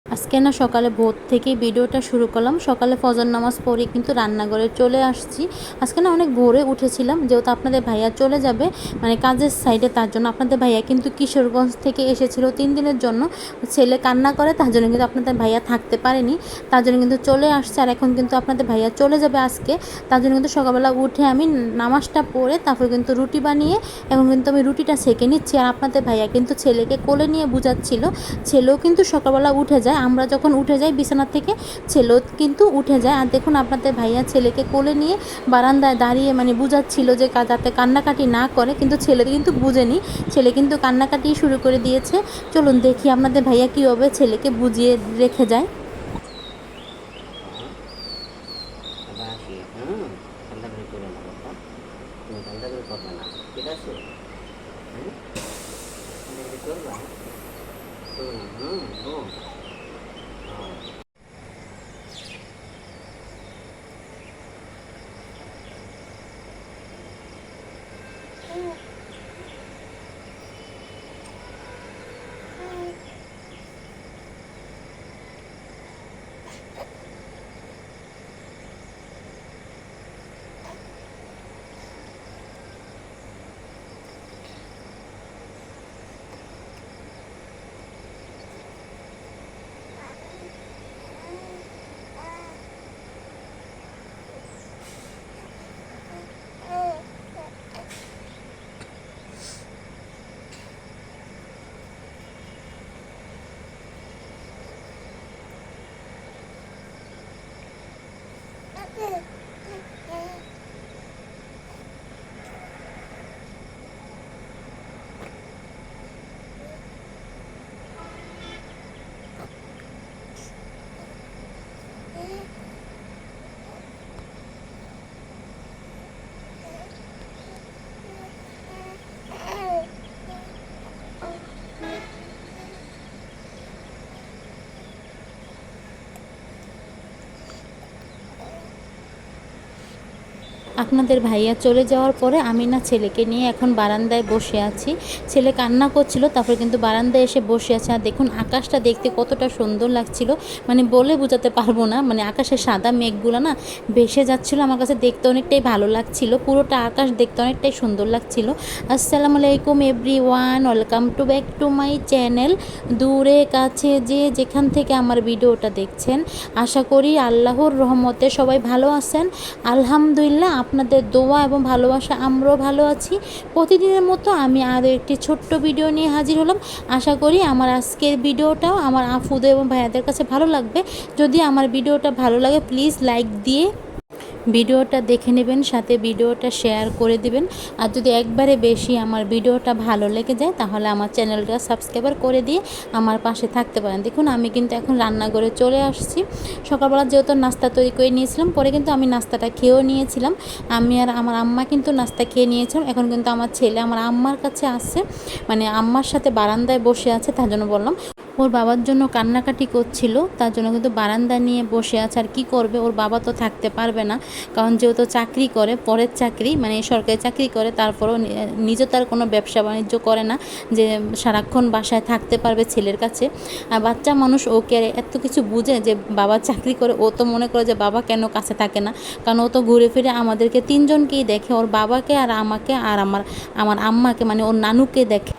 আজকে না সকালে ভোর থেকেই ভিডিওটা শুরু করলাম। সকালে ফজর নামাজ পড়ে কিন্তু রান্নাঘরে চলে আসছি। আজকে না অনেক ভোরে উঠেছিলাম, যেহেতু আপনাদের ভাইয়া চলে যাবে মানে কাজের সাইডে, তার জন্য আপনাদের ভাইয়া কিন্তু কিশোরগঞ্জ থেকে এসেছিল 3 দিনের জন্য। ছেলে কান্না করে, তার জন্য কিন্তু আপনাদের ভাইয়া থাকতে পারেনি, তার জন্য কিন্তু চলে আসছে। আর এখন কিন্তু আপনাদের ভাইয়া চলে যাবে আজকে, তার জন্য কিন্তু সকালবেলা উঠে আমি নামাজটা পড়ে তারপর কিন্তু রুটি বানিয়ে এখন কিন্তু আমি রুটিটা সেঁকে নিচ্ছি। আর আপনাদের ভাইয়া কিন্তু ছেলেকে কোলে নিয়ে বুঝাচ্ছিল। ছেলেও কিন্তু সকালবেলা উঠে যায়, আমরা যখন উঠে যাই বিছানা থেকে ছেলেও কিন্তু উঠে যায়। আর দেখুন আপনাদের ভাইয়া ছেলেকে কোলে নিয়ে বারান্দায় দাঁড়িয়ে মানে বুঝাচ্ছিল যে যাতে কান্নাকাটি না করে, কিন্তু ছেলে কিন্তু বুঝেনি, ছেলে কিন্তু কান্নাকাটি শুরু করে দিয়েছে। চলুন দেখি আপনাদের ভাইয়া কীভাবে ছেলেকে বুঝিয়ে রেখে যায়। আপনাদের ভাইয়া চলে যাওয়ার পরে আমি না ছেলেকে নিয়ে এখন বারান্দায় বসে আছি। ছেলে কান্না করছিল, তারপরে কিন্তু বারান্দায় এসে বসে আছে। আর দেখুন আকাশটা দেখতে কতটা সুন্দর লাগছিল, মানে বলে বোঝাতে পারবো না। মানে আকাশের সাদা মেঘগুলো না ভেসে যাচ্ছিলো, আমার কাছে দেখতে অনেকটাই ভালো লাগছিল। পুরোটা আকাশ দেখতে অনেকটাই সুন্দর লাগছিল। আসসালামু আলাইকুম everyone, welcome to back to my channel. দূরে কাছে যে যেখান থেকে আমার ভিডিওটা দেখছেন, আশা করি আল্লাহর রহমতে সবাই ভালো আছেন। আলহামদুলিল্লাহ, আপনাদের দোয়া এবং ভালোবাসা আমরাও ভালো আছি। প্রতিদিনের মতো আমি আরও একটি ছোট্ট ভিডিও নিয়ে হাজির হলাম। আশা করি আমার আজকের ভিডিওটাও আমার আফুদের এবং ভাইয়াদের কাছে ভালো লাগবে। যদি আমার ভিডিওটা ভালো লাগে প্লিজ লাইক দিয়ে ভিডিওটা দেখে নেবেন, সাথে ভিডিওটা শেয়ার করে দিবেন। আর যদি একবারে বেশি আমার ভিডিওটা ভালো লেগে যায় তাহলে আমার চ্যানেলটা সাবস্ক্রাইব করে দিয়ে আমার পাশে থাকতে পারেন। দেখুন আমি কিন্তু এখন রান্নাঘরে চলে আসছি। সকালবেলা যেহেতু নাস্তা তৈরি করে নিয়েছিলাম, পরে কিন্তু আমি নাস্তাটা খেয়েও নিয়েছিলাম। আমি আর আমার আম্মা কিন্তু নাস্তা খেয়ে নিয়েছিলাম। এখন কিন্তু আমার ছেলে আমার আম্মার কাছে আসছে, মানে আম্মার সাথে বারান্দায় বসে আছে, তার জন্য বললাম। ওর বাবার জন্য কান্নাকাটি করছিল, তার জন্য কিন্তু বারান্দা নিয়ে বসে আছে। আর কী করবে, ওর বাবা তো থাকতে পারবে না, কারণ যেহেতু চাকরি করে, পরের চাকরি মানে সরকারি চাকরি করে, তারপরেও নিজে তার কোনো ব্যবসা বাণিজ্য করে না যে সারাক্ষণ বাসায় থাকতে পারবে ছেলের কাছে। আর বাচ্চা মানুষ ওকে এত কিছু বুঝে যে বাবা চাকরি করে, ও তো মনে করে যে বাবা কেন কাছে থাকে না, কারণ ও তো ঘুরে ফিরে আমাদেরকে তিনজনকেই দেখে, ওর বাবাকে আর আমাকে আর আমার আম্মাকে, মানে ওর নানুকে দেখে।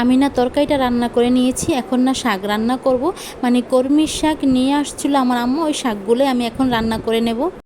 আমি না তরকারিটা রান্না করে নিয়েছি, এখন না শাক রান্না করব। মানে কলমির শাক নিয়ে আসছিল আমার আম্মা, ওই শাকগুলোই আমি এখন রান্না করে নেব।